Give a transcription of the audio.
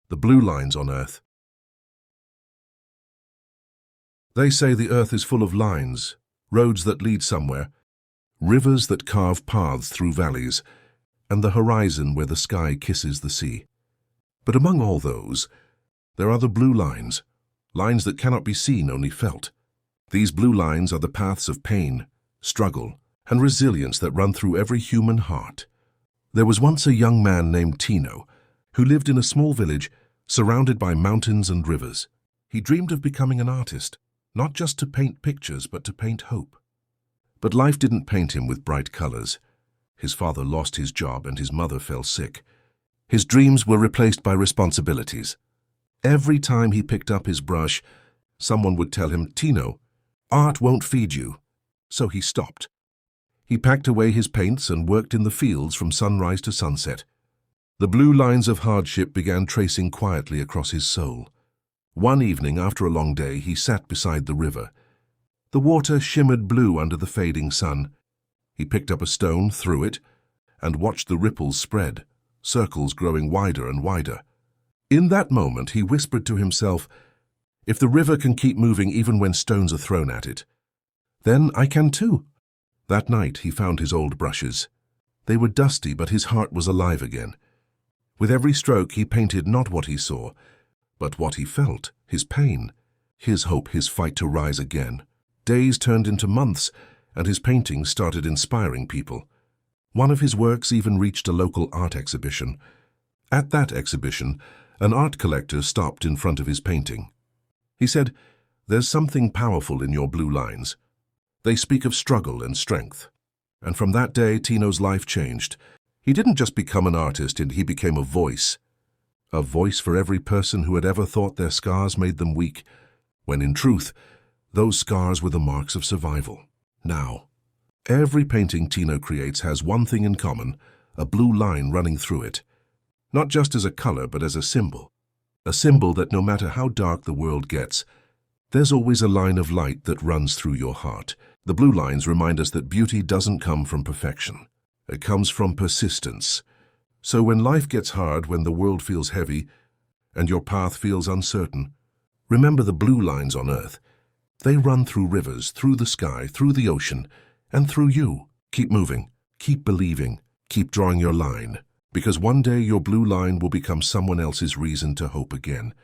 The blue lines on Earth. They say the Earth is full of lines, roads that lead somewhere, rivers that carve paths through valleys, and the horizon where the sky kisses the sea. But among all those, there are the blue lines, lines that cannot be seen, only felt. These blue lines are the paths of pain, struggle, and resilience that run through every human heart. There was once a young man named Tino, who lived in a small village surrounded by mountains and rivers. He dreamed of becoming an artist, not just to paint pictures, but to paint hope. But life didn't paint him with bright colors. His father lost his job and his mother fell sick. His dreams were replaced by responsibilities. Every time he picked up his brush, someone would tell him, "Tino, art won't feed you." So he stopped. He packed away his paints and worked in the fields from sunrise to sunset. The blue lines of hardship began tracing quietly across his soul. One evening, after a long day, he sat beside the river. The water shimmered blue under the fading sun. He picked up a stone, threw it, and watched the ripples spread, circles growing wider and wider. In that moment, he whispered to himself, "If the river can keep moving even when stones are thrown at it, then I can too." That night, he found his old brushes. They were dusty, but his heart was alive again. With every stroke, he painted not what he saw, but what he felt, his pain, his hope, his fight to rise again. Days turned into months, and his paintings started inspiring people. One of his works even reached a local art exhibition. At that exhibition, an art collector stopped in front of his painting. He said, "There's something powerful in your blue lines. They speak of struggle and strength." And from that day, Tino's life changed. He didn't just become an artist, he became a voice for every person who had ever thought their scars made them weak, when in truth, those scars were the marks of survival. Now, every painting Tino creates has one thing in common, a blue line running through it. Not just as a color, but as a symbol that no matter how dark the world gets, there's always a line of light that runs through your heart. The blue lines remind us that beauty doesn't come from perfection. It comes from persistence. So when life gets hard, when the world feels heavy, and your path feels uncertain, remember the blue lines on Earth. They run through rivers, through the sky, through the ocean, and through you. Keep moving, keep believing, keep drawing your line, because one day your blue line will become someone else's reason to hope again.